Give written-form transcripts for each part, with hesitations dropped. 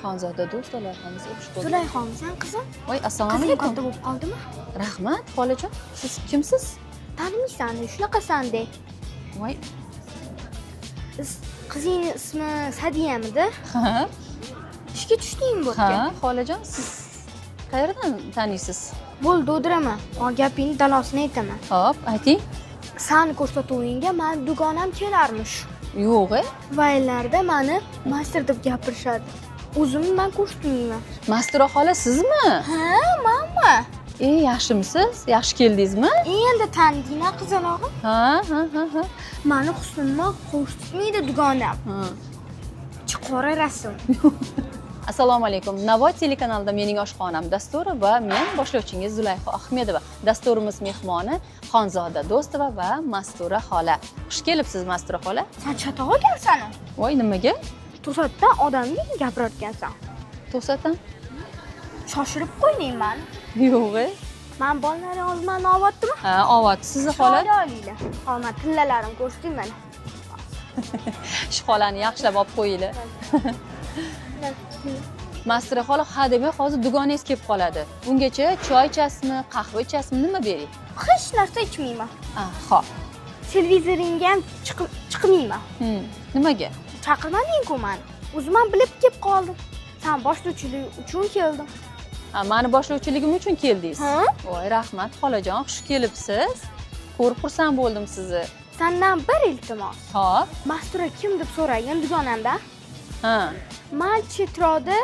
Xonzoda do'st loyihamiz o'qish bo'ldi. Zulayxonsan qizim? Voy, assalomu Qizim alaykum. katta bo'lib qoldimi? Rahmat, xolajon. Siz kimsiz? Tanimaysan, shunaqasan-de. Voy. Qizingning ismi Sadiyamidi? Ha. Ishga tushdingmi bu Ha, yerga? xolajon, siz qayerdan taniysiz? Bo'ldi, o'diraman. Gapingni dalosini aytaman. Xo'p, ayting. Sani ko'rsatuvingga meni dugonam kelarmish. Yo'q-e. Vaylarda meni master deb gapirishadi. O'zimni men ko'rsatmayman. Masturo xola sizmi? Ha, menmi? Yaxshimisiz? Yaxshi keldingizmi? Endi tanidinglar qizalog'im. Ha. Meni husnimni ko'rsatmaydi dugonam. Ha. Chiqora rasm. Assalomu alaykum. Navoiy telekanalida mening oshxonam dasturi va men boshlovchingiz Zulayho Ahmedova. Dasturimiz mehmoni Xonzoda Do'stova va Mastura xola. Xush kelibsiz, Mastura xola. Sen chatoq ekansan. Voy, nimaga? To'satdan odamga gapirayotgansan. To'satan? Shoshirib qo'ymayman. Yo'q-e. Men bolalarni olman ovatdimi? Ha, ovat. Sizni xola. Olinglar. Hozir tillalarim ko'rsating mana. Shu xolani yaxshilab olib qo'yinglar. Mastura xola ha demay hozir dugonangiz kelib qoladi. Ungacha choy ichasizmi, qahva ichasizmi, nima bering? Hech narsa ichmayman. Xo'p. Televizoringga ham chiqmayman. Nimaga? Chaqirmading-ku meni. O'zim ham bilib kelib qoldim. Sen boshlovchilik uchun keldim. Ha, meni boshlovchiligim uchun keldingiz. Ha? Voy, rahmat xolajon, xush kelibsiz. Ko'rib xursand bo'ldim sizni. Sendan bir iltimos. Xo'p. Mastura kim deb so'ragan dugonamdan. Ha. Men chetroqda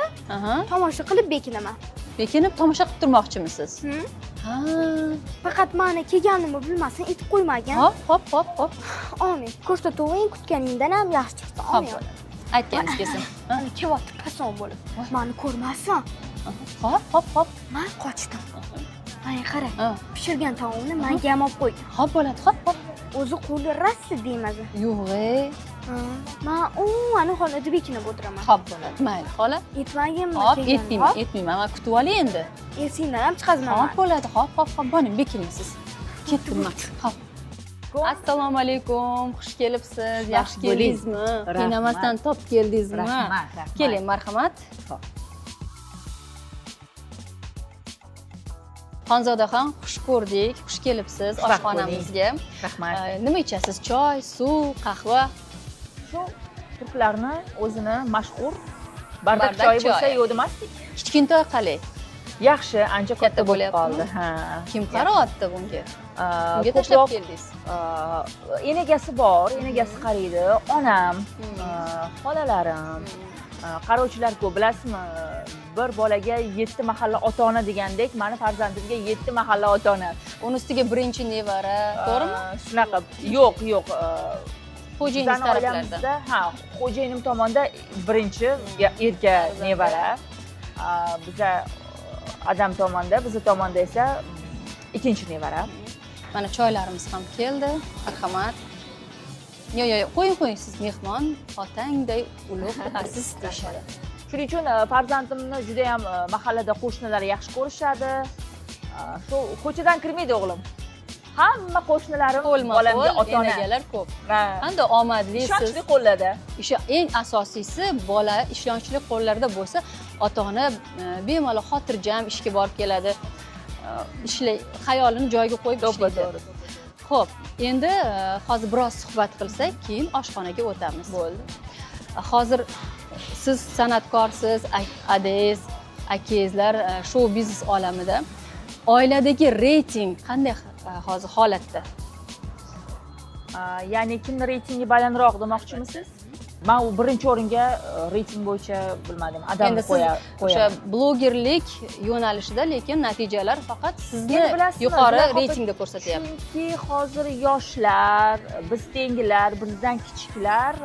tomosha qilib bekinaman. Bekinib tomosha qilib turmoqchimisiz? Ha. Faqat meni kelganimni bilmasin, aytib qo'ymagan. Hop. Amin. Ko'rsatuving kutganingdan ham yaxshi chiqdi. Amin. Aytganingiz kelsin. Mana kelyapti pason bo'lib. Meni ko'rmassan. Hop. Men qochdim. Mana qara. Pishirgan taomni menga ham olib qo'ydi. Hop bo'ladi, hop. O'zi qo'li rassa deymazi. Yo'q-e. Men ani xonada bekinib o'tiraman. Hop bo'ladi. Mayli, xola. Aytmaganman. Hop, aytmayman. Men kutib olay endi. Esingdan ham chiqazaman. Hop bo'ladi, hop. Boring, bekining siz. Ketdim men. Hop. Assalomu alaykum. Xush kelibsiz. Yaxshi keldingizmi? Qiynamasdan top keldingizmi? Rahmat. Keling, marhamat. Xonzodaxon, xush ko'rdik. Xush kelibsiz oshxonamizga. Rahmat. Nima ichasiz? Choy, suv, qahva? Shu turklarni o'zini mashhur bardak choyi bo'lsa yo'q demasdik. Kichkintoy qalay. Yaxshi, ancha katta bo'lib qoldi. Ha. Kim qaroqatdi bunga? Bunga tashlab keldingiz? Enagasi bor, enagasi qaraydi, onam, xolalarim, qarovchilar ko'p, bilasizmi? Bir bolaga 7 mahalla ota-ona degandek, meni farzandimga 7 mahalla ota-ona. Uni ustiga birinchi nevara, to'g'rimi? Shunaqa. Yo'q. Xo'jayingiz taraflaridan. Ha, xo'jayinim tomonda birinchi erka nevara. Biza adam tomonda, biza tomonda esa ikkinchi nevara. Mana choylarimiz ham keldi. Marhamat. Yo'q, qo'ying, siz mehmon, otangday ulug' aziz deyishadi. Shuning uchun farzandimni juda ham mahallada qo'shnilar yaxshi ko'rishadi. Shu ko'chadan kirmaydi o'g'lim. Hamma qo'shnilarim bolamga ota-ona. Enagalar ko'p. Qanday omadlisiz. Ishonchli qo'llarda. Eng asosiysi bola ishonchli qo'llarda bo'lsa, ota-ona bemalol xotirjam ishga borib keladi. Xayolini joyiga qo'yib ishlaydi. Xo'p, endi hozir biroz suhbat qilsak, keyin oshxonaga o'tamiz. Bo'ldi. Hozir siz san'atkorsiz, adangiz, akangizlar shou biznes olamida. Oiladagi reyting qanday hozir holatda? Ya'ni kimning reytingi balandroq demoqchimisiz? Men u birinchi o'ringa reyting bo'yicha bilmadim, adamni qo'yaman. O'sha blogerlik yo'nalishida, lekin natijalar faqat sizni yuqori reytingda ko'rsatyapti. Chunki hozir yoshlar, biz tengilar, bizdan kichiklar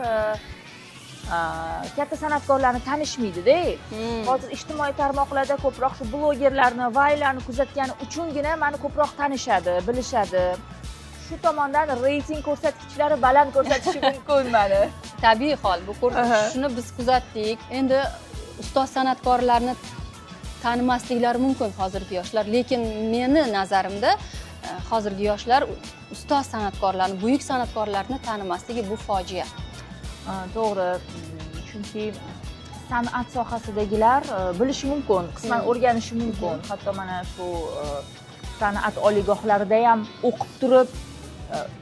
katta san'atkorlarni tanishmaydi-da. Hozir ijtimoiy tarmoqlarda ko'proq shu blogerlarni, vaylarni kuzatgani uchungina meni ko'proq tanishadi, bilishadi. Shu tomondan reyting ko'rsatkichlari baland ko'rsatishi mumkin meni. Tabiiy hol, bu shuni biz kuzatdik. Endi ustoz san'atkorlarni tanimasliklari mumkin hozirgi yoshlar, lekin meni nazarimda hozirgi yoshlar ustoz san'atkorlarni, buyuk san'atkorlarni tanimasligi bu fojia. To'g'ri, chunki san'at sohasidagilar bilishi mumkin, qisman o'rganishi mumkin. Hatto mana shu san'at oliygohlarida ham o'qib turib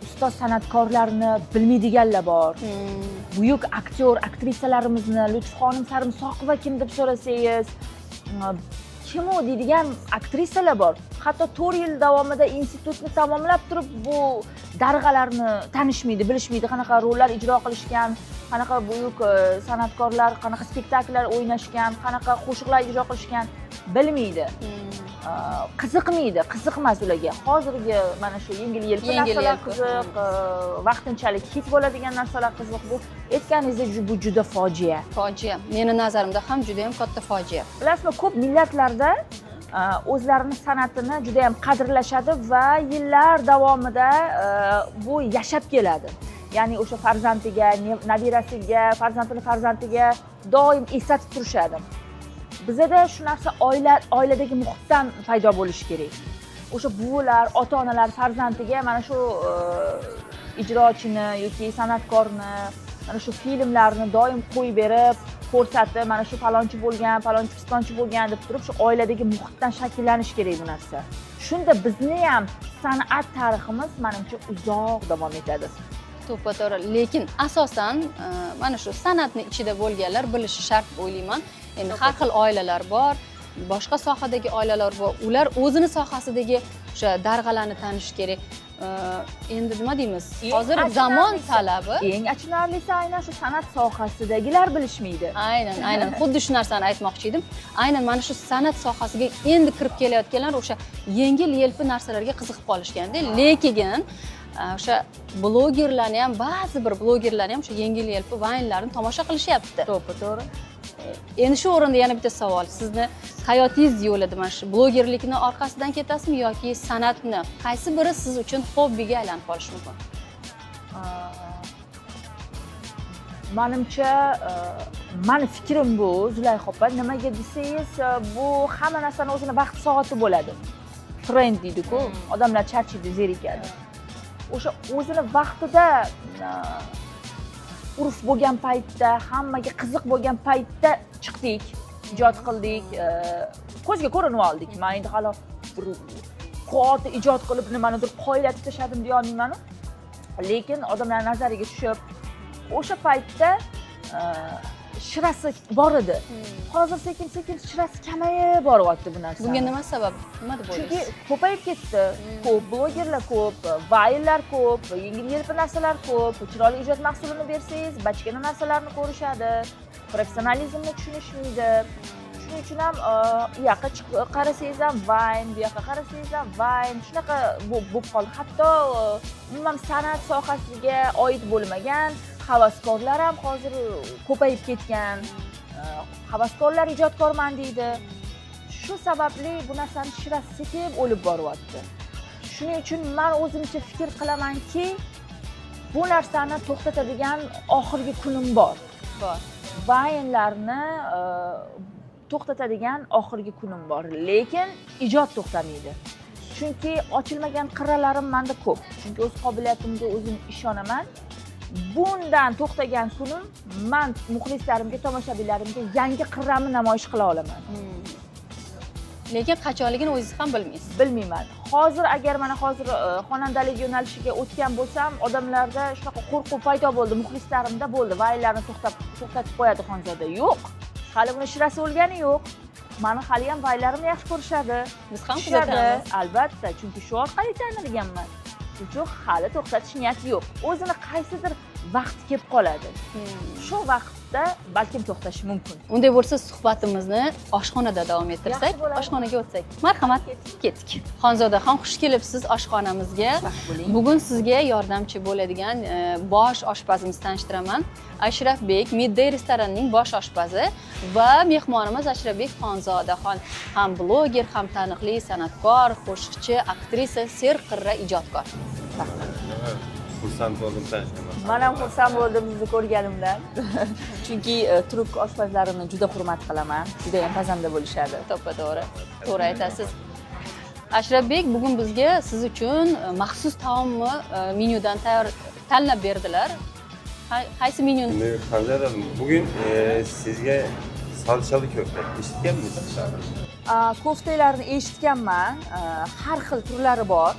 ustoz san'atkorlarni bilmaydiganlar bor. Buyuk aktyor, aktrisalarimizni Lutfxonim Sarimsoqova kim deb so'rasangiz, kim u deydigan aktrisalar bor. Hatto 4 yil davomida institutni tamomlab turib bu darg'alarni tanishmaydi, bilishmaydi, qanaqa rollar ijro qilishgan, qanaqa buyuk san'atkorlar, qanaqa spektakllar o'ynashgan, qanaqa qo'shiqlar ijro qilishgan bilmaydi. Qiziqmaydi, qiziqmas ularga. Hozirgi mana shu yengil-yelpi narsalar qiziq, vaqtinchalik hit bo'ladigan narsalar qiziq. Bu aytganingizdek bu juda fojia. Fojia. Meni nazarimda ham juda ham katta fojia. Bilasizmi, ko'p millatlarda o'zlarining san'atini juda ham qadrlashadi va yillar davomida bu yashab keladi. Ya'ni o'sha farzandiga, nabirasiga, farzandiga doim eslatib turishadi. Bizda shu narsa oiladagi muhitdan paydo bo'lishi kerak. O'sha buvilar, ota-onalar farzandiga mana shu ijrochini yoki san'atkorni, mana shu filmlarni doim qo'yib berib, ko'rsatib, mana shu falonchi bo'lgan, falonchi pistonchi bo'lgan deb turib, shu oiladagi muhitdan shakllanishi kerak bu narsa. Shunda bizni ham san'at tariximiz menimcha uzoq davom etadi. To'ppa-to'g'ri, lekin asosan mana shu san'atni ichida bo'lganlar bilishi shart deb o'ylayman. Endi har xil oilalar bor, boshqa sohadagi oilalar bor. Ular o'zini sohasidagi o'sha darg'alarni tanish kerak. Endi nima deymiz? Hozir zamon talabi. Eng achinarlisi aynan shu san'at sohasidagilar bilishmaydi. Aynan. Xuddi shu narsani aytmoqchi edim. Aynan mana shu san'at sohasiga endi kirib kelayotganlar o'sha yengil-yelpi narsalarga qiziqib qolishganda, lekin o'sha blogerlarni ham, ba'zi bir blogerlar ham o'sha yengil-yelpi vaynlarni tomosha qilishyapti. To'g'ri. Endi shu o'rinda yana bitta savol. Sizni hayotingiz yo'lida mana shu blogerlikni orqasidan ketasizmi yoki san'atni? Qaysi biri siz uchun hobbiga aylanib qolishi mumkin? Menimcha, meni fikrim bu, Zulayxa opa, nimaga desangiz, bu hamma narsani o'zini vaqt soati bo'ladi. Trend deydi-ku, odamlar charchaydi, zerikadi. O'sha o'zini vaqtida urf bo'lgan paytda, hammaga qiziq bo'lgan paytda chiqdik, ijod qildik, ko'zga ko'rinib oldik. Men endi hali bir qo'ti ijod qilib nimanidir qoyillatib tashladim deya olmayman. Lekin odamlar nazariga tushib, o'sha paytda shirasi bor edi. Hozir sekin-sekin shirasi kamayib boryapti bu narsa. Bunga nima sabab? Nima deb o'ylaysiz? Chunki ko'payib ketdi. Ko'p blogerlar ko'p, vayllar ko'p, yengil-yelpi narsalar ko'p. Chiroyli ijod mahsulini bersangiz, bachkana narsalarni ko'rishadi, professionalizmni tushunishmaydi. Shuning uchun ham u yoqqa qarasangiz ham vayn, bu yoqqa qarasangiz ham vayn, shunaqa bo'lib qoldi. Hatto umuman san'at sohasiga oid bo'lmagan havaskorlar ham hozir ko'payib ketgan. Havaskorlar ijodkorman deydi. Shu sababli bu narsani shirasi sekin o'lib boryapti. Shuning uchun men o'zimcha fikr qilamanki, bu narsani to'xtatadigan oxirgi kunim bor. Vaynlarni to'xtatadigan oxirgi kunim bor, lekin ijod to'xtamaydi. Chunki ochilmagan qirralarim menda ko'p. Chunki o'z qobiliyatimga o'zim ishonaman. Bundan to'xtagan kunim men muxlislarimga, tomoshabinlarimga yangi qirramni namoyish qila olaman. Lekin qachonligini o'zingiz ham bilmaysiz. Bilmayman. Hozir agar mana hozir xonandalik yo'nalishiga o'tgan bo'lsam, odamlarda shunaqa qo'rquv paydo bo'ldi, muxlislarimda bo'ldi. Vaylarni to'xtatib qo'yadi Xonzoda. Yo'q. Hali buni shirasi o'lgani yo'q. Meni hali ham vaylarimni yaxshi ko'rishadi. Biz ham kuzatamiz. Albatta, chunki shu orqali tanilganman. Uchun hali to'xtatish niyati yo'q. O'zini qaysidir vaqt kelib qoladi. Shu vaqtda balkim to'xtashi mumkin. Unday bo'lsa, suhbatimizni oshxonada davom ettirsak, oshxonaga o'tsak. Marhamat, ketdik. Xonzodaxon, xush kelibsiz oshxonamizga. Bugun sizga yordamchi bo'ladigan bosh oshpazimizni tanishtiraman. Ashrafbek Midday restoranining bosh oshpazi va mehmonimiz Ashrafbek Xonzodaxon, ham bloger, ham taniqli san'atkor, qo'shiqchi, aktrisa, serqirra ijodkor. Xursand bo'ldim tanishganimdan. Men ham xursand bo'ldim sizni ko'rganimdan. Chunki turk oshpazlarini juda hurmat qilaman. Juda ham pazanda bo'lishadi. To'ppa-to'g'ri. To'g'ri aytasiz. Ashrafbek bugun bizga siz uchun maxsus taomni menyudan tanlab berdilar. Qaysi menyuni? Xonzoda, bugun sizga salchali ko'kta. Eshitganmisiz? Koftalarni eshitganman. Har xil turlari bor.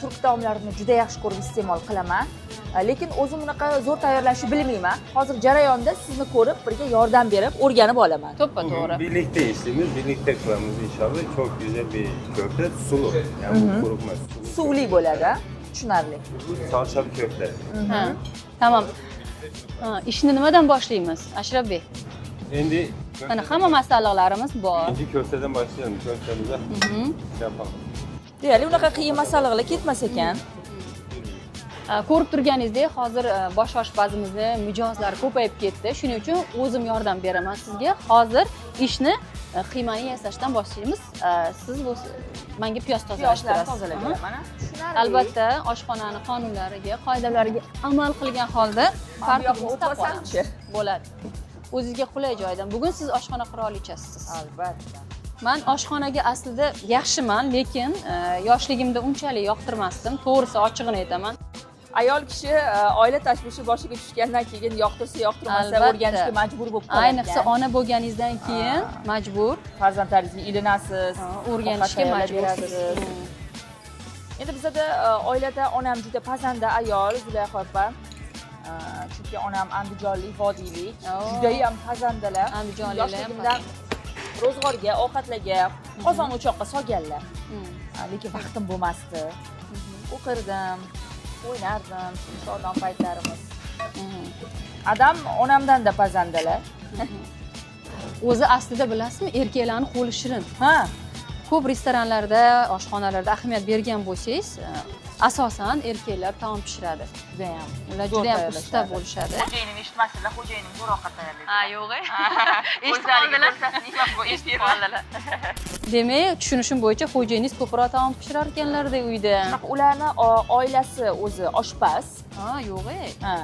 Turk taomlarini juda yaxshi ko'rib iste'mol qilaman. Lekin o'zim unaqa zo'r tayyorlashni bilmayman. Hozir jarayonda sizni ko'rib, birga yordam berib, o'rganib olaman. To'ppa-to'g'ri. Birlikte işlemiz, birlikte kılamız inşallah. Çok güzel bir köfte, sulu. Yani bu kurutmaz. Suvli bo'ladi, tushunarli. Salçalı köfte. Ha, tamam. Ishni nimadan boshlaymiz, Ashraf Bey? Endi Mana hamma masalliqlarimiz bor. birinci köfteden başlayalım. Köftemize şey yapalım. Deyarli unaqa qiyin masalliqlar ketmas ekan. Ko'rib turganingizdek, hozir bosh oshpazimizni mijozlari ko'payib ketdi. Shuning uchun o'zim yordam beraman sizga. Hozir ishni qiymani yasashdan boshlaymiz. Siz bu menga piyoz Piyozni tozalashtirasiz. tozalagan mana. Albatta, oshxonani qonunlariga, qoidalariga amal qilgan holda tartibni o'tmasamchi bo'ladi. O'zingizga qulay joydan. Bugun siz oshxona qirolichasiz. Albatta. Men oshxonaga aslida yaxshiman, lekin yoshligimda unchalik yoqtirmasdim. To'g'risi ochig'ini aytaman. Ayol kishi oila tashvishi boshiga tushgandan keyin yoqtirsa yoqtirmasa Albatta. o'rganishga majbur bo'lib qoladi. Ayniqsa ona bo'lganingizdan keyin majbur farzandlaringizga ilinasiz, o'rganishga majbursiz. Endi bizada oilada onam juda pazanda ayol, Zulayho opa. Chunki onam andijonlik, vodiylik, juda ham pazandalar. Yoshligimdan ro'zg'orga, ovqatlarga, qozon o'choqqa solganlar. Lekin vaqtim bo'lmasdi. O'qirdim, o'ynardim, shodon paytlarimiz. Adam onamdan-da pazandalar. O'zi aslida bilasizmi, erkaklarning qo'li shirin. Ha, Ko'p restoranlarda, oshxonalarda ahamiyat bergan bo'lsangiz, asosan erkaklar taom pishiradi. juda ham. Ular juda ham usta bo'lishadi. Xo'jayinim eshitmasdilar, xo'jayinim zo'r ovqat tayyorlaydi. Ha, yo'q. Eshitib qoldilar. Demak, tushunishim bo'yicha xo'jayingiz ko'proq taom pishirar ekanlarda uyda. Ularni oilasi o'zi oshpaz. Ha, yo'q. Ha.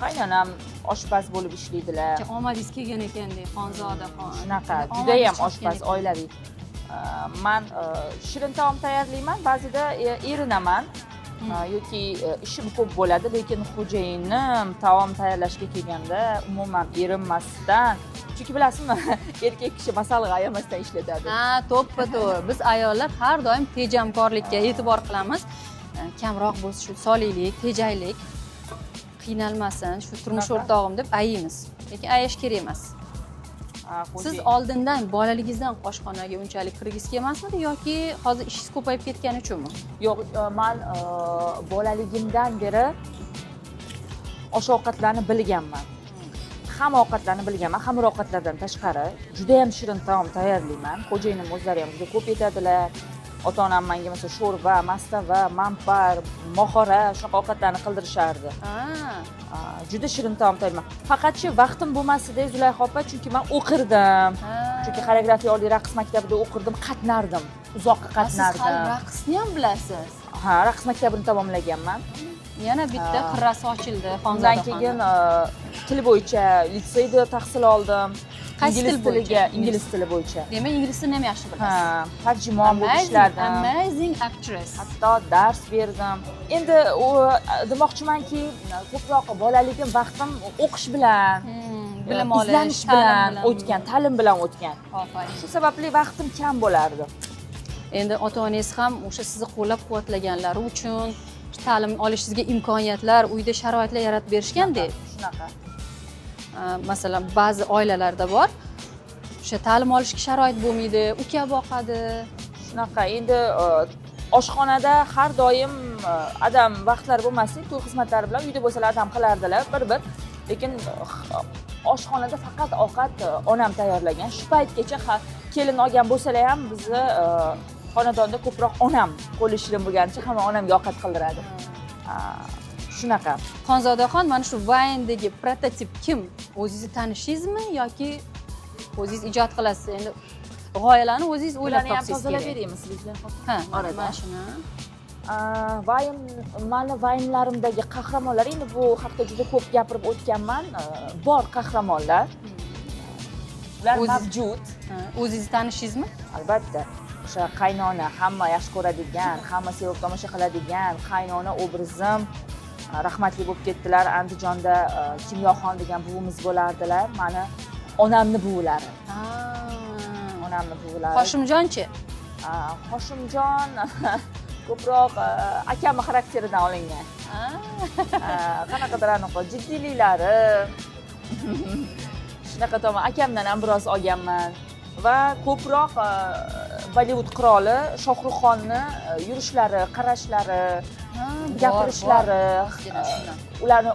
Qaynonam oshpaz bo'lib ishlaydilar. Omadingiz kelgan ekanda, Xonzodaxon. Shunaqa, juda ham oshpaz oilaviy. Men shirin taom tayyorlayman, ba'zida erinaman. Yoki ishim ko'p bo'ladi, lekin xo'jayinim taom tayyorlashga kelganda umuman erinmasdan, chunki bilasizmi, erkak kishi masalliq ayamasdan ishlatadi. Ha, to'ppa-to'g'ri. Biz ayollar har doim tejamkorlikka e'tibor qilamiz. Kamroq bo'lsa shu soliylik, tejaylik, qiynalmasin, shu turmush o'rtog'im deb ayaymiz. Lekin ayash kerak emas. Siz oldindan bolaligingizdan oshxonaga unchalik kirgisiz kelmasmidi yoki hozir ishingiz ko'payib ketgani uchunmi? Yo'q, men bolaligimdan beri osh-ovqatlarni bilganman. Hamma ovqatlarni bilganman, xamir ovqatlardan tashqari juda ham shirin taom tayyorlayman. Xo'jayinim o'zlari ham juda ko'p yetadilar. Ota-onam menga masalan sho'rva, mastava, mampar, mohora shunaqa ovqatlarni qildirishardi. Juda shirin taom tayyorlayman. Faqatchi vaqtim bo'lmasdi, Zulayho opa, chunki men o'qirdim. Chunki xoreografiya oliy raqs maktabida o'qirdim, qatnardim. Uzoqqa qatnardim. Siz hali raqsni ham bilasiz. Ha, raqs maktabini tamomlaganman. Yana bitta qirrasi ochildi Undan keyin til bo'yicha litseyda tahsil oldim. Qaysi til bo'yicha? Ingliz tili bo'yicha. Demak, ingliz tilini ham yaxshi bilasiz. Ha, tarjimon bo'lib ishladim. Amazing actress. Hatto dars berdim. Endi demoqchimanki, ko'proq bolaligim vaqtim o'qish bilan, bilim olish, izlanish bilan o'tgan, ta'lim bilan o'tgan. Ofarin. Shu sababli vaqtim kam bo'lardi. Endi ota-onangiz ham o'sha sizni qo'llab-quvvatlaganlari uchun ta'lim olishingizga imkoniyatlar, uyda sharoitlar yaratib berishganda. Shunaqa. Masalan, ba'zi oilalarda bor, o'sha ta'lim olishga sharoit bo'lmaydi, uka boqadi. Shunaqa. Endi oshxonada har doim adam vaqtlar bo'lmasdi, to'y xizmatlari bilan uyda bo'lsalar adam qilardilar bir-bir. Lekin oshxonada faqat ovqat onam tayyorlagan. Shu paytgacha kelin olgan bo'lsalar ham bizni xonadonda ko'proq onam qo'li shirin bo'lganicha hamma onamga ovqat qildiradi. Shunaqa. Xonzodaxon, mana shu Vayndagi prototip kim? O'zingiz tanishingizmi yoki o'zingiz ijod qilasiz? Endi g'oyalarni o'zingiz o'ylab Ularni ham topsangiz tozalab kerak. beramiz bizlar. Ha, orada. mana shuni. Mani vaynlarimdagi qahramonlar, endi bu haqida juda ko'p gapirib o'tganman. Bor qahramonlar. Ular mavjud. O'zingiz tanishingizmi? Albatta. O'sha qaynona, hamma yaxshi ko'radigan, hamma sevib tomosha qiladigan qaynona obrazim rahmatli bo'lib ketdilar. Andijonda Kimyoxon degan buvimiz bo'lardilar. Mani onamni buvilari. Onamni buvilari. Hoshimjonchi? Hoshimjon ko'proq akamni xarakteridan olingan. Qanaqadir anaqa jiddiyliklari. Shunaqa tomon akamdan ham biroz olganman va ko'proq Bollivud qiroli Shohruxxonni yurishlari, qarashlari, gapirishlari, ularni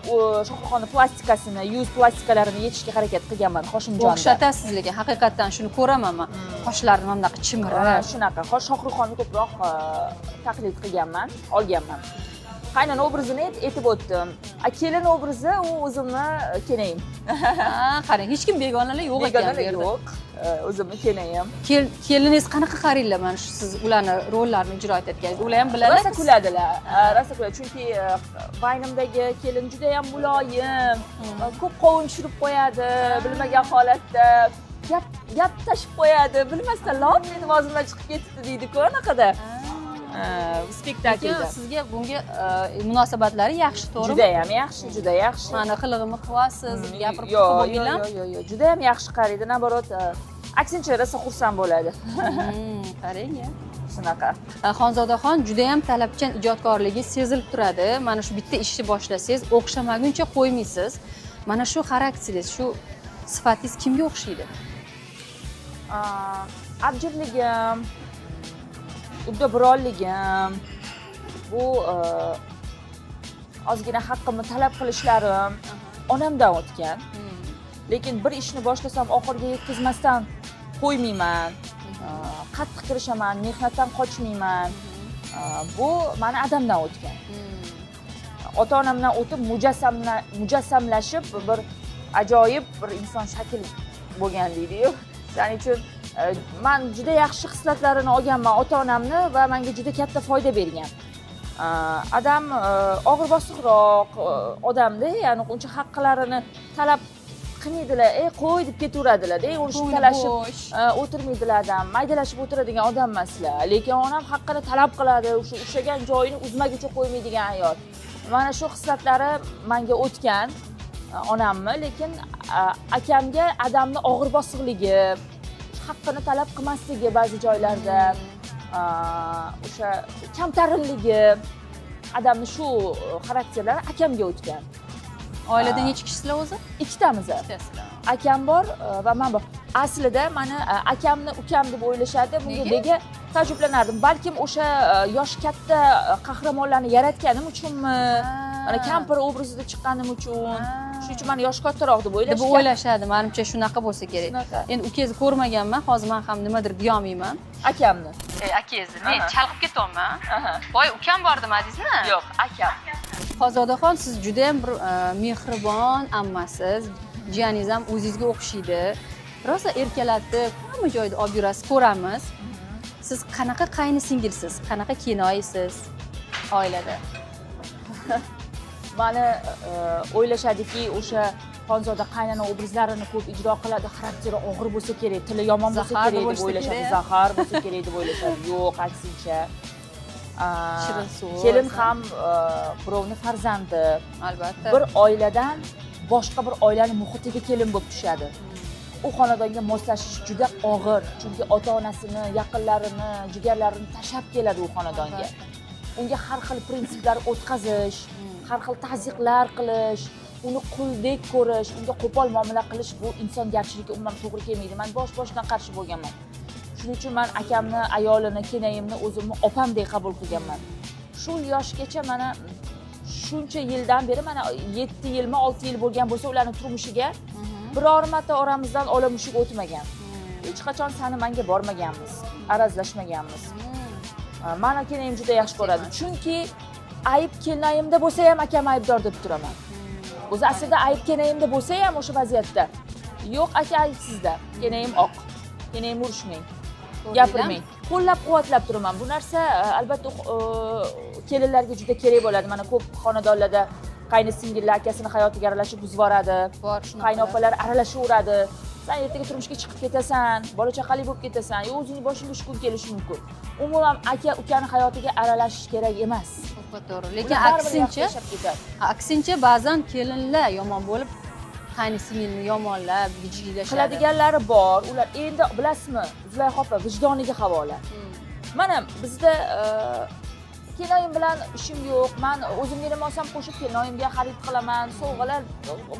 Shohruxxonni plastikasini, yuz plastikalarini yechishga harakat qilganman Hoshimjonda. O'xshatasiz lekin haqiqatdan shuni ko'raman men. Qoshlarini mana bunaqa chimirib. Shunaqa. Shohruxxonni ko'proq taqlid qilganman, olganman. Qaynona obrazini aytib o'tdim. Kelin obrazi u o'zimni kenayim. Qarang, hech kim begonalar yo'q ekan bu yerda. Yo'q. O'zimni kenayim. Keliningiz qanaqa qaranglar mana shu siz ularni rollarini ijro etayotganingiz? Ular ham biladi. Rosa kuladilar. Rosa kuladi. Chunki Vaynimdagi kelin juda ham muloyim, ko'p qovun tushirib qo'yadi, bilmagan holatda gap tashib qo'yadi. Bilmasdan lop meni o'zimdan chiqib ketdi deydi-ku, anaqada. Spektaklda. Sizga bunga munosabatlari yaxshi, to'g'rimi? Juda ham yaxshi, juda yaxshi. Mana qilig'imni qilyapsiz, gapirib yo'q, juda ham yaxshi qaraydi, naborot. Aksincha rosa xursand bo'ladi. Qarang-ya. Shunaqa. Xonzodaxon juda ham talabchan ijodkorligi sezilib turadi. Mana shu bitta ishni boshlasangiz, o'xshamaguncha qo'ymaysiz. Mana shu xarakteringiz, shu sifatingiz kimga o'xshaydi? Abjirligim, uddaburonligim, bu ozgina haqqimni talab qilishlarim onamdan o'tgan. Lekin bir ishni boshlasam oxiriga yetkazmasdan qo'ymayman. Qattiq kirishaman, mehnatdan qochmayman. Bu meni adamdan o'tgan. Ota-onamdan o'tib mujassamlashib bir ajoyib bir inson shakl bo'lgan deydi-yu. Shuning uchun men juda yaxshi xislatlarini olganman ota-onamni va menga juda katta foyda bergan. Adam og'ir bosiqroq odamda, ya'ni uncha haqqalarini talab qilmaydilar, qo'y deb ketaveradilar, urishib talashib o'tirmaydilar adam, maydalashib o'tiradigan odam emaslar. Lekin onam haqqini talab qiladi, o'sha ushlagan joyini uzmaguncha qo'ymaydigan ayol. Mana shu xislatlari menga o'tgan onamni, lekin akamga adamni og'ir bosiqligi, haqqini talab qilmasligi ba'zi joylarda, o'sha kamtarinligi, adamni shu xarakterlari akamga o'tgan. Oilada necha kishisizlar o'zi? Ikkitamiz. Akam bor va men bor. Aslida meni akamni ukam deb o'ylashadi. Bunga nega tajriblanardim? Balkim o'sha yosh katta qahramonlarni yaratganim uchunmi, mana kampir obrazida chiqqanim uchun, shuning uchun meni yosh kattaroq deb o'ylashadi. Deb o'ylashadi. Menimcha shunaqa bo'lsa kerak. Endi ukangizni ko'rmaganman, hozir men ham nimadir deyolmayman. Akamni. Akangizni. Men chalqib ketyapman. Voy, ukam bor demadingizmi? Yo'q, akam. Xonzodaxon, siz juda ham bir mehribon ammasiz. Jiyaningiz ham o'zingizga o'xshaydi. Rosa erkalatib, hamma joyda olib yurasiz, ko'ramiz. Siz qanaqa qaynisingilsiz? Qanaqa kinoyisiz oilada? Meni o'ylashadiki, o'sha Xonzoda qaynona obrazlarini ko'p ijro qiladi, xarakteri og'ir bo'lsa kerak, tili yomon bo'lsa kerak deb o'ylashadi, zahar bo'lsa kerak deb o'ylashadi. Yo'q, aksincha. Shirin suv. Kelin ham birovni farzandi. Albatta. Bir oiladan boshqa bir oilaning muhitiga kelin bo'lib tushadi. U xonadonga moslashish juda og'ir, chunki ota-onasini, yaqinlarini, jigarlarini tashlab keladi u xonadonga. Unga har xil prinsiplar o'tkazish, har xil ta'ziqlar qilish, uni quldek ko'rish, unga qo'pol muomala qilish bu insongarchilikka umuman to'g'ri kelmaydi. Men bosh-boshdan qarshi bo'lganman. Shuning uchun men akamni, ayolini, kenayimni o'zimni opamdek qabul qilganman. Shu yoshgacha mana shuncha yildan beri, mana 7 yilmi, 6 yil bo'lgan bo'lsa, ularning turmushiga biror marta oramizdan ola mushuk o'tmagan. Hech qachon sani menga bormaganmiz, arazlashmaganmiz. Meni kenayim juda yaxshi ko'radi. Chunki ayb kenayimda bo'lsa ham akam aybdor deb turaman. O'zi aslida ayb kenayimda bo'lsa ham o'sha vaziyatda, yo'q aka aybsizda, kenayim oq. Kenayim urishmang, gapirmang. Qo'llab-quvvatlab turaman. Bu narsa albatta kelinlarga juda kerak bo'ladi. Mana ko'p xonadonlarda qaynisingillar akasini hayotiga aralashib buzib yuboradi. Qaynopalar aralashaveradi. Sen ertaga turmushga chiqib ketasan, bola chaqali bo'lib ketasan, yo o'zingning boshingga shu kun kelishi mumkin. Umuman aka ukaning hayotiga aralashish kerak emas. To'g'ri. Lekin aksincha ba'zan kelinlar yomon bo'lib qaynisingilni yomonlab gijiylashadi. qiladiganlari bor. Ular endi bilasizmi, Zulayho opa vijdoniga havola. Mana bizda kelinoyim bilan ishim yo'q. Men o'zimga nima olsam qo'shib kelinoyimga xarid qilaman, sovg'alar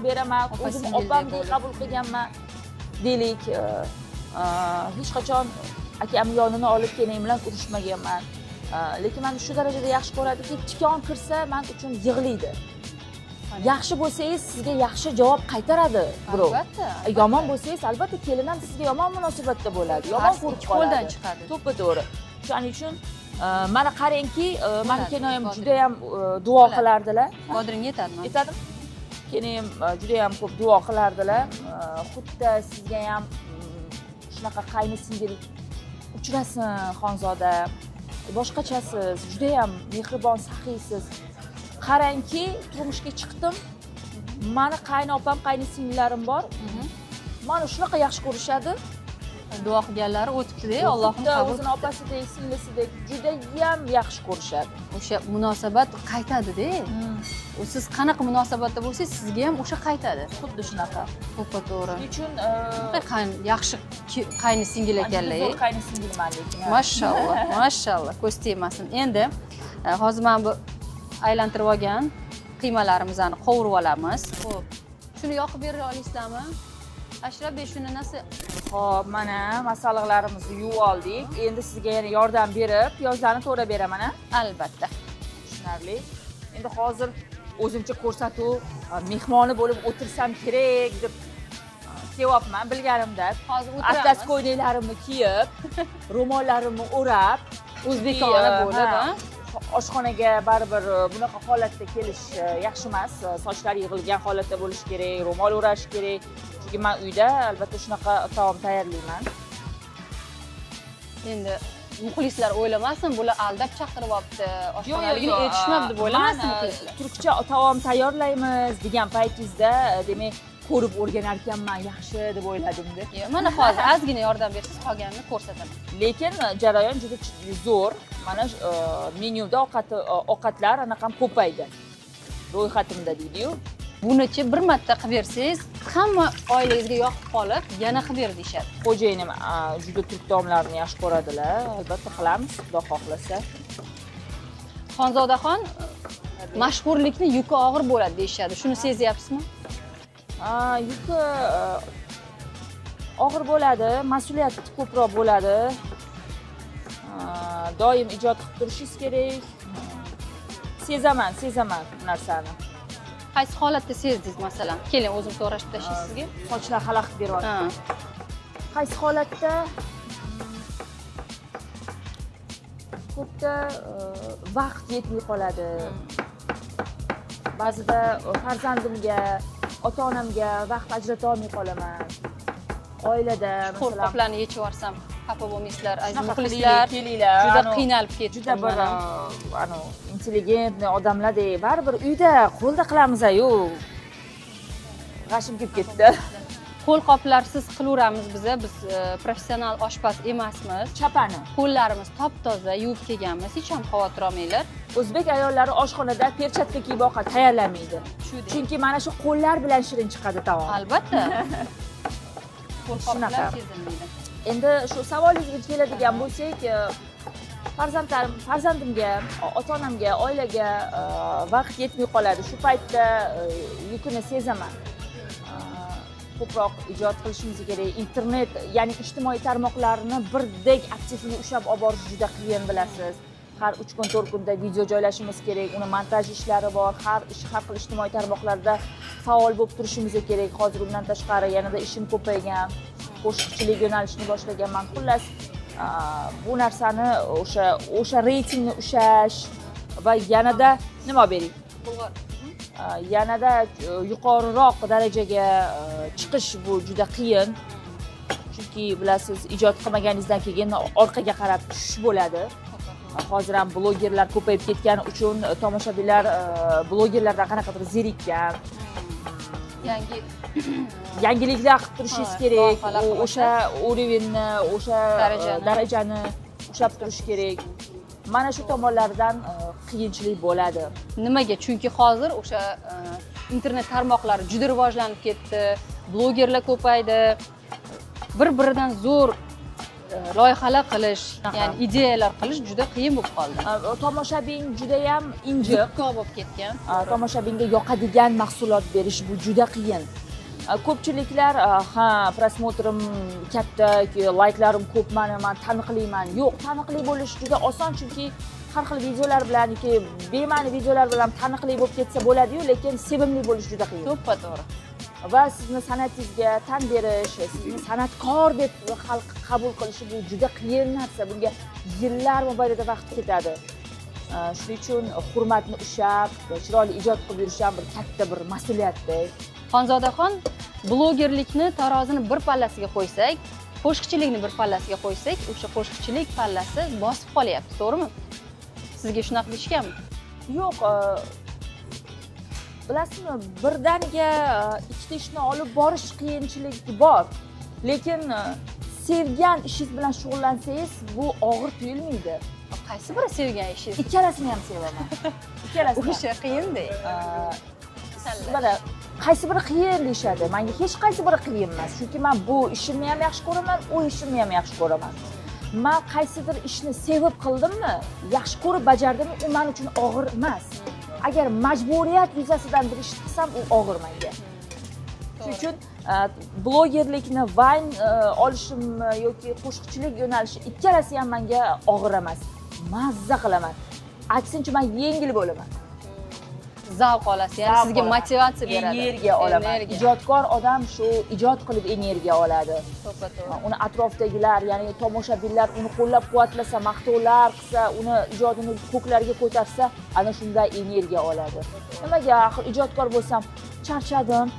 beraman, o'zim opamdek qabul qilganman. Deylik, hech qachon akamning yonini olib kelin bilan urushmaganman. Lekin men shu darajada yaxshi ko'radiki, tikon kirsa men uchun yig'laydi. Yaxshi bo'lsangiz sizga yaxshi javob qaytaradi, birov. Albatta. Yomon bo'lsangiz, albatta kelin ham sizga yomon munosabatda bo'ladi. Yomon ko'rib qoladi. qo'ldan chiqadi. To'ppa-to'g'ri. Shuning uchun mana qarangki, meni kelinoyim juda ham duo qilardilar. Qodring yetadimi? Aytadim. Keyin juda ham ko'p duo qilardilar. Xuddi sizga ham shunaqa qaynisingil uchrasin, Xonzoda. Boshqachasiz, juda ham mehribon, saxiysiz. Qarangki, turmushga chiqdim. Meni qaynopam, qaynisingillarim bor. Meni shunaqa yaxshi ko'rishadi. Duo qilganlari o'tibdi-da, Allohning qabul o'zini opasidek, singlisidek juda ham yaxshi ko'rishadi. o'sha munosabat qaytadi-da. Siz qanaqa munosabatda bo'lsangiz, sizga ham o'sha qaytadi. Xuddi shunaqa. To'ppa-to'g'ri. Shuning uchun Yaxshi qaynisingil ekanlar. zo'r qaynisingilman lekin. Mashalloh, mashalloh, ko'z tegmasin. Endi hozir men bu aylantirib olgan qiymalarimizni qovurib olamiz. Xo'p. Shuni yoqib bera olasizlarmi? Ashraf Bey, shuni nasıl? Xo'p, mana masalliqlarimizni yuvib oldik. Endi sizga yana yordam berib, piyozlarni to'g'rab beraman, ha? Albatta. Tushunarli. Endi hozir o'zimcha ko'rsatuv, mehmoni bo'lib o'tirsam kerak deb kelyapman, bilganimda. Hozir o'tiramiz. Atlas ko'ylaklarimni kiyib, ro'mollarimni o'rab, O'zbekona bo'lib, ha? Oshxonaga baribir bunaqa holatda kelish yaxshi emas. Sochlar yig'ilgan holatda bo'lishi kerak, ro'mol o'rash kerak. Chunki men uyda albatta shunaqa taom tayyorlayman. Endi muxlislar o'ylamasin, bular aldab chaqirib olibdi. Oshxonaligini aytishmabdi deb o'ylamasin muxlislar. Turkcha taom tayyorlaymiz degan paytingizda, demak, ko'rib o'rganar ekanman, yaxshi deb o'yladim-da. Mana hozir ozgina yordam bersiz, qolganini ko'rsataman. Lekin jarayon juda zo'r. Mana menyuda ovqatlar anaqam ko'paydi. Ro'yxatimda deydi-yu. Buni-chi bir marta qilib bersangiz, hamma oilangizga yoqib qolib, yana qilib ber deyshadi. Xo'jayinim juda turk taomlarini yaxshi ko'radilar. Albatta qilamiz, Xudo xohlasa. Xonzodaxon mashhurlikni yuki og'ir bo'ladi deyshadi. Shuni sezyapsizmi? Yuki og'ir bo'ladi, mas'uliyati ko'proq bo'ladi. Doim ijod qilib turishingiz kerak. Sezaman bu narsani. Qaysi holatda sezdingiz masalan? Keling, o'zim to'g'rashib tashlayman sizga. Sochlar xalaqit beryapti. Qaysi holatda? Ko'pda vaqt yetmay qoladi. Ba'zida farzandimga, ota-onamga vaqt ajrata olmay qolaman. Oilada masalan qo'rqoqlarni yechib yuborsam, xafa bo'lmaysizlar, aziz muxlislar. Juda qiynalib ketdim. Juda bir intelligent odamlardek, baribir uyda qo'lda qilamiz-ku. G'ashim kelib ketdi. Qo'lqoplarsiz qilaveramiz biz professional oshpaz emasmiz. Chapani. Qo'llarimiz top-toza yuvib kelganmiz, hech ham xavotir olmanglar. O'zbek ayollari oshxonada perchatka kiyib ovqat tayyorlamaydi. Chunki mana shu qo'llar bilan shirin chiqadi taom. Albatta. Qo'lqoplar sezilmaydi. Endi shu savolingizga keladigan bo'lsak, farzandimga, ota-onamga, oilaga vaqt yetmay qoladi. Shu paytda yukini sezaman. Ko'proq ijod qilishimiz kerak. Internet, ya'ni ijtimoiy tarmoqlarni birdek aktivni ushlab olib borish juda qiyin, bilasiz. Har 3 kun, 4 kunda video joylashimiz kerak. Uni montaj ishlari bor. Har xil ijtimoiy tarmoqlarda faol bo'lib turishimiz kerak. Hozir undan tashqari yanada ishim ko'paygan. Qo'shiqchilik yo'nalishini boshlaganman. Xullas, bu narsani o'sha reytingni ushlash va yanada nima bering? Yanada yuqoriroq darajaga chiqish bu juda qiyin. Chunki bilasiz, ijod qilmaganingizdan keyin orqaga qarab tushish bo'ladi. Hozir ham blogerlar ko'payib ketgani uchun tomoshabinlar blogerlardan qanaqadir zerikkan. Yangiliklar qilib turishingiz kerak. O'sha urovenni, o'sha darajani ushlab turish kerak. Mana shu tomonlardan qiyinchilik bo'ladi. Nimaga? Chunki hozir o'sha internet tarmoqlari juda rivojlanib ketdi, blogerlar ko'paydi. Bir-biridan zo'r loyihalar qilish, ya'ni ideyalar qilish juda qiyin bo'lib qoldi. Tomoshabin juda ham injiq. Juda bo'lib ketgan. Tomoshabinga yoqadigan mahsulot berish bu juda qiyin. Ko'pchiliklar ha, prosmotrim katta, layklarim ko'p, men taniqliman. Yo'q, taniqli bo'lish juda oson, chunki har xil videolar bilan yoki bema'ni videolar bilan taniqli bo'lib ketsa bo'ladi-yu, lekin sevimli bo'lish juda qiyin. To'ppa-to'g'ri. Va sizni san'atingizga tan berish, sizni san'atkor deb xalq qabul qilishi bu juda qiyin narsa. Bunga yillar mobaynida vaqt ketadi. Shuning uchun hurmatni ushlab, chiroyli ijod qilib yurish ham bir katta bir mas'uliyatdek. Xonzodaxon, blogerlikni tarozini bir pallasiga qo'ysak, qo'shiqchilikni bir pallasiga qo'ysak, o'sha qo'shiqchilik pallasi bosib qolyapti, to'g'rimi? Sizga shunaqa deyishganmi? Yo'q, bilasizmi, birdaniga ikkita ishni olib borish qiyinchiligi bor. Lekin sevgan ishingiz bilan shug'ullansangiz, bu og'ir tuyulmaydi. Qaysi biri sevgan ishingiz? Ikkalasini ham sevaman. Ikkalasini. O'sha qiyin-da. Mana qaysi biri qiyin deyshadi. Menga hech qaysi biri qiyin emas. Chunki men bu ishimni ham yaxshi ko'raman, u ishimni ham yaxshi ko'raman. Men qaysidir ishni sevib qildimmi, yaxshi ko'rib bajardimmi, u men uchun og'ir emas. Agar majburiyat yuzasidan bir ish qilsam, u og'ir menga. Shuning uchun blogerlikni, Vine olishim yoki qo'shiqchilik yo'nalishi ikkalasi ham menga og'ir emas. Mazza qilaman. Aksincha men yengil bo'laman. Zavq olasiz, ya'ni sizga motivatsiya beradi. Energiya olaman. Ijodkor odam shu ijod qilib energiya oladi. To'ppa-to'g'ri. Uni atrofdagilar, ya'ni tomoshabinlar uni qo'llab-quvvatlasa, maqtovlar qilsa, uni ijodini ko'klarga ko'tarsa, ana shunday energiya oladi. Nimaga axir ijodkor bo'lsam, charchadim,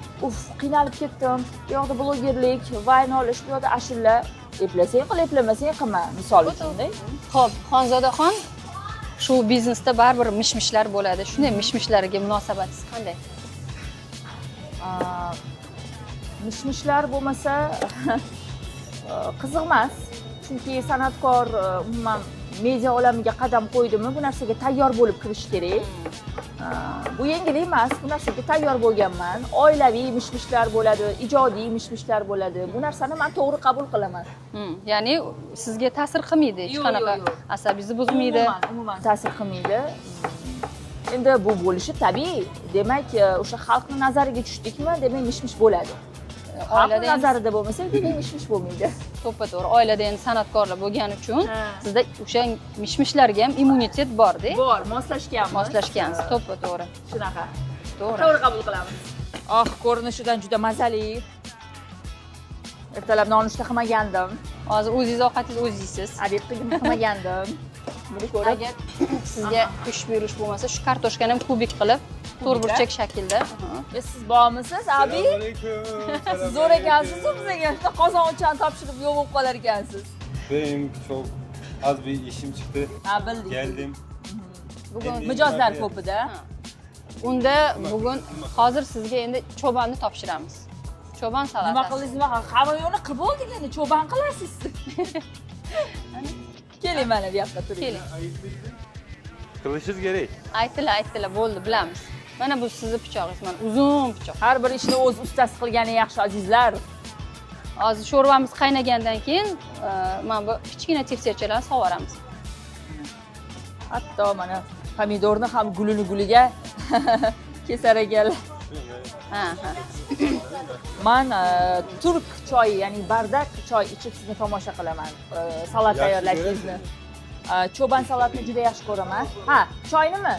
qiynalib ketdim, bu yoqda blogerlik, Vine olish, bu yoqda ashula, eplasang qil, eplamasang qilma, misol uchun-da. Xo'p, Xonzodaxon, shu biznesda baribir mishmishlar bo'ladi. Shunday mishmishlarga munosabatingiz qanday? Mishmishlar bo'lmasa qiziq emas. Chunki san'atkor umuman media olamiga qadam qo'ydimi, bu narsaga tayyor bo'lib kirish kerak. Bu yengil emas, bu narsaga tayyor bo'lganman. Oilaviy mishmishlar bo'ladi, ijodiy mishmishlar bo'ladi. Bu narsani men to'g'ri qabul qilaman. Ya'ni sizga ta'sir qilmaydi, hech qanaqa asabingizni buzmaydi. Umuman ta'sir qilmaydi. Endi bu bo'lishi tabiiy. Demak, o'sha xalqning nazariga tushdikmi, demak mishmish bo'ladi. Oilada nazarida bo'lmasa, demak mishmish bo'lmaydi. To'ppa-to'g'ri. Oilada endi san'atkorlar bo'lgani uchun sizda o'sha mishmishlarga ham immunitet bor-da. Bor, moslashgansiz. To'ppa-to'g'ri. Shunaqa. To'g'ri qabul qilamiz. Ko'rinishidan juda mazali. Ertalab nonushta qilmagandim. Hozir o'zingiz ovqatingizni o'zingiz yeysiz. Obed qilmagandim. Buni ko'rib, Agar sizga ish buyurish bo'lmasa, shu kartoshkani ham kubik qilib, to'rtburchak shaklda. Siz bormisiz, abi? Selamünaleyküm. Zo'r ekansiz, bizga shunday qozon o'chani topshirib yo'q bo'lib qolar ekansiz. Benim çok az bir işim çıktı. Ha, bildik. Geldim. Bugun Mijozlar ko'pida. unda bugun hozir sizga endi cho'bonni topshiramiz. Cho'ban salatasi. Nima qildingiz, nima xabar yo'qni qilib bo'ldik endi, cho'ban qilasiz. Keling mana bu yoqqa turing. Keling. Kılışız gerek. Aytdilar, bo'ldi, bilamiz. Mana bu sizni pichog'ingiz, mana uzun pichoq. Har bir ishni o'z ustasi qilgani yaxshi azizlar. Hozir sho'rvamiz qaynagandan keyin mana bu kichkina tepsichalarni sovoramiz. Hatto mana pomidorni ham gulini guliga kesar ekanlar. Ha. Men turk choyi, ya'ni bardak choy ichib sizni tomosha qilaman. Salat tayyorlashingizni. Cho'ban salatni juda yaxshi ko'raman. Ha, choynimi?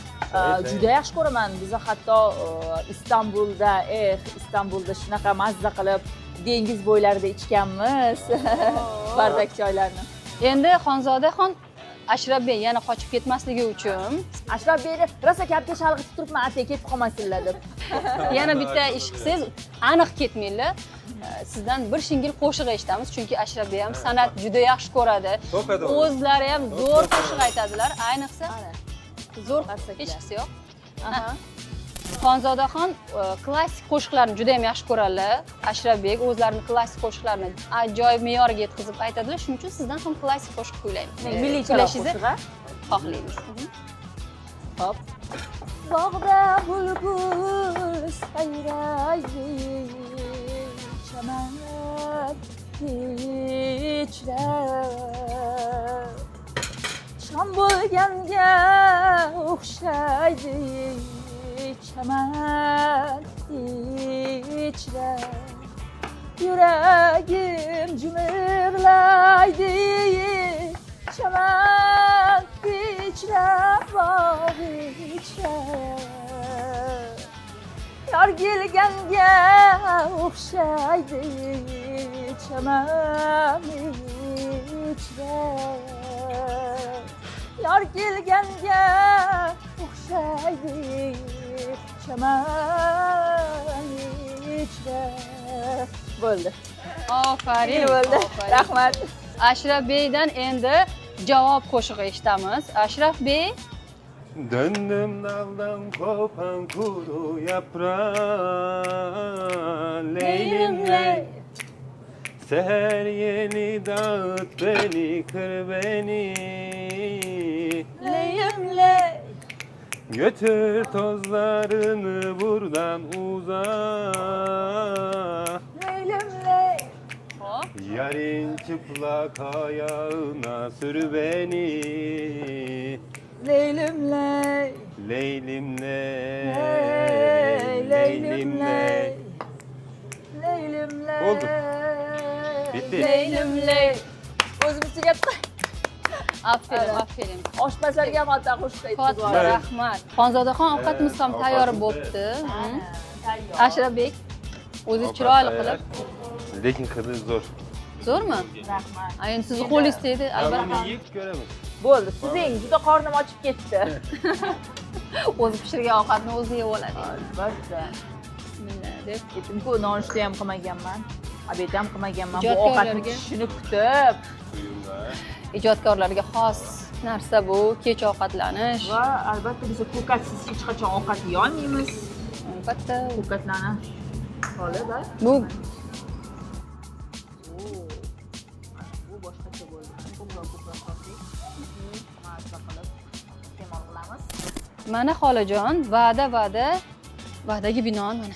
Juda yaxshi ko'raman. Biz hatto Istanbulda shunaqa mazza qilib dengiz bo'ylarida ichganmiz bardak choylarni. Endi Xonzodaxon Ashraf Bey yana qochib ketmasligi uchun Ashraf Beyni rosa kapga chalg'itib turibman, aka ketib qolmasinlar deb. yana bitta ish qilsangiz, aniq ketmanglar. Sizdan bir shingil qo'shiq eshitamiz, chunki Ashraf Bey ham san'at juda yaxshi ko'radi. O'zlari ham zo'r qo'shiq aytadilar, ayniqsa zo'r hech qisi yo'q. Xonzodaxon klassik qo'shiqlarni juda ham yaxshi ko'radilar. Ashraf Bey o'zlarining klassik qo'shiqlarini ajoyib me'yorga yetkazib aytadilar. Shuning uchun sizdan ham klassik qo'shiq kuylaymiz. Milliy kuylashingizni xohlaymiz. Hop. bog'da bulbul sayraydi, chaman ichra. Shom bo'lganga o'xshaydi, chaman ichra. Yuragim jimirlaydi, chaman ichra, bog' ichra. Yor kelganga o'xshaydi, chaman ichra. Yor kelganga o'xshaydi, chaman ichra. Bo'ldi. Aferin. Bo'ldi. Rahmat. Ashraf Beydan endi javob qo'shig'i eshitamiz. Ashraf Bey, Döndüm daldan kopan kuru yaprağı, Leylim ley. Seher yeni dağıt beni, kır beni. Leyim ley. Götür tozlarını buradan uzak. Leylim ley. hop. Yarın çıplak ayağına sür beni. Leylim ley. Leylim ley, Leylim ley. Leylim ley. Oldu. Bitti. Leylim ley. O'zimizga Aferin. oshpazlarga ham atta qo'shib Katta aytdik. rahmat. Xonzodaxon ovqatimiz ham tayyor bo'libdi. Ashraf Bey, o'zi chiroyli qilib. Lekin qizi zor. Zo'rmi? Rahmat. Endi sizni qo'lingizda edi, albatta. Yeb ko'ramiz. Bo'ldi, sizning juda qornim ochib ketdi. O'zi pishirgan ovqatni o'zi yeb oladi. Albatta. Bismillah deb. Aytdim-ku, nonushta ham qilmaganman. Obed ham qilmaganman. Bu Ijodkorlarga. ovqatni pishishini kutib Ijodkorlarga xos narsa bu, kech ovqatlanish. va albatta biz ko'katsiz hech qachon ovqat yeyolmaymiz. Albatta. Ko'katlarni olib, Bu bu boshqacha bo'ldi. Ko'proq qo'shdik. Mazza qilib iste'mol qilamiz. mana xolajon, va'daga binoan mana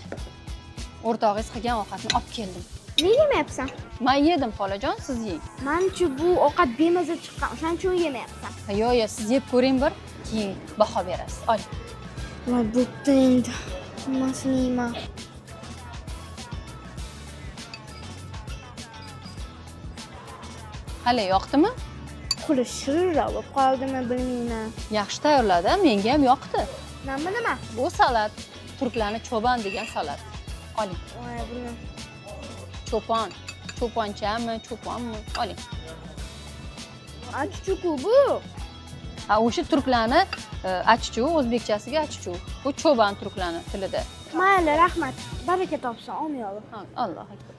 o'rtog'ingiz qilgan ovqatni olib keldim. Nega yemayapsan? Men yedim xolajon, siz yeng. Mencha bu ovqat bemaza chiqqan, o'shaning uchun yemayapsan. Yo'q, siz yeb ko'ring bir, keyin baho berasiz. Oling. Voy, bo'pti endi. Nimasini yeyman? Hali yoqdimi? Qo'li shirinroq bo'lib qoldimi bilmayman. Yaxshi tayyorladi, menga ham yoqdi. Nima? Bu salat, turklarning cho'ban degan salat. Oling. Voy, buni. Cho'ponchami, oling. Achuchuku bu. Ha, o'sha turklarni achichu, o'zbekchasiga achichu. Bu cho'ban turklarning tilida. Mayli, rahmat. Baraka topsin, olmayolib. Ha, Alloh akbar.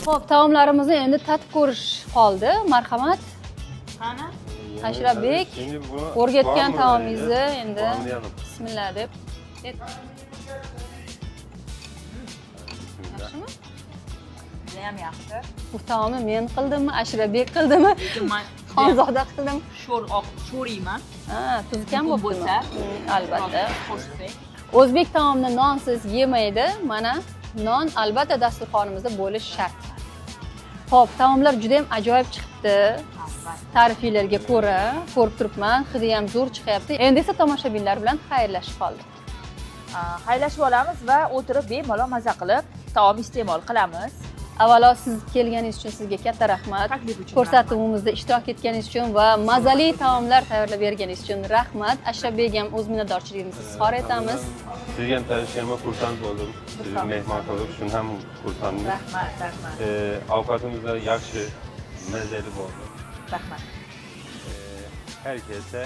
Xo'p, taomlarimizni endi tatib ko'rish qoldi. Marhamat. Qani? Ashraf Bek, Şimdi bunu o'rgatgan puan taomingizni vereceğiz. endi Puanlayalım. bismillah deb. Bismillah. Yaxshimi? Judayam yaxshi. Bu taomni men qildimmi, Ashraf Bek qildimi, Lekin men Xonzoda qildim. sho'riyman. Ha, tuz kam Muhim bo'libdimi? bo'lsa, Albatta. qo'shsak. O'zbek taomini nonsiz yemaydi. Mana non albatta dasturxonimizda bo'lishi shart. Xo'p, taomlar juda ham ajoyib chiqibdi. Ta'riflarga ko'ra ko'rib turibman, hidi ham zo'r chiqyapti. Endi esa tomoshabinlar bilan xayrlashib qoldik. Xayrlashib olamiz va o'tirib bemalol maza qilib taom iste'mol qilamiz. Avvalo siz kelganingiz uchun sizga katta rahmat. Taklif uchun Ko'rsatuvimizda ishtirok etganingiz uchun va mazali taomlar tayyorlab berganingiz uchun rahmat. Ashraf Bek ham o'z minnatdorchiligimizni izhor etamiz. Sizga tanishganimga xursand bo'ldim. Sizni mehmon qilib shuni ham xursandman. Rahmat. Ovqatimiz da yaxshi, mazali bo'ldi. Rahmat. Herkese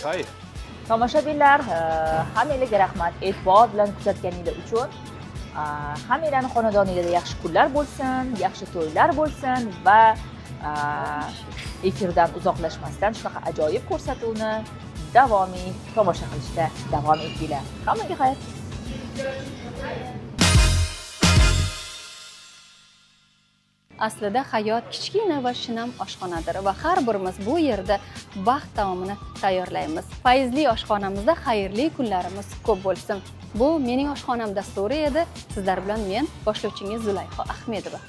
xayr. Tomoshabinlar, hammanglarga rahmat. E'tibor bilan kuzatganingiz uchun. Hammanglarning xonadoningizda yaxshi kunlar bo'lsin, yaxshi to'ylar bo'lsin va efirdan uzoqlashmasdan shunaqa ajoyib ko'rsatuvni davomiy tomosha qilishda davom etinglar. Hammaga xayr. Aslida hayot kichkina va shinam oshxonadir va har birimiz bu yerda baxt taomini tayyorlaymiz. Fayzli oshxonamizda xayrli kunlarimiz ko'p bo'lsin. Bu mening oshxonam dasturi edi. Sizlar bilan men boshlovchingiz Zulayho Ahmedova.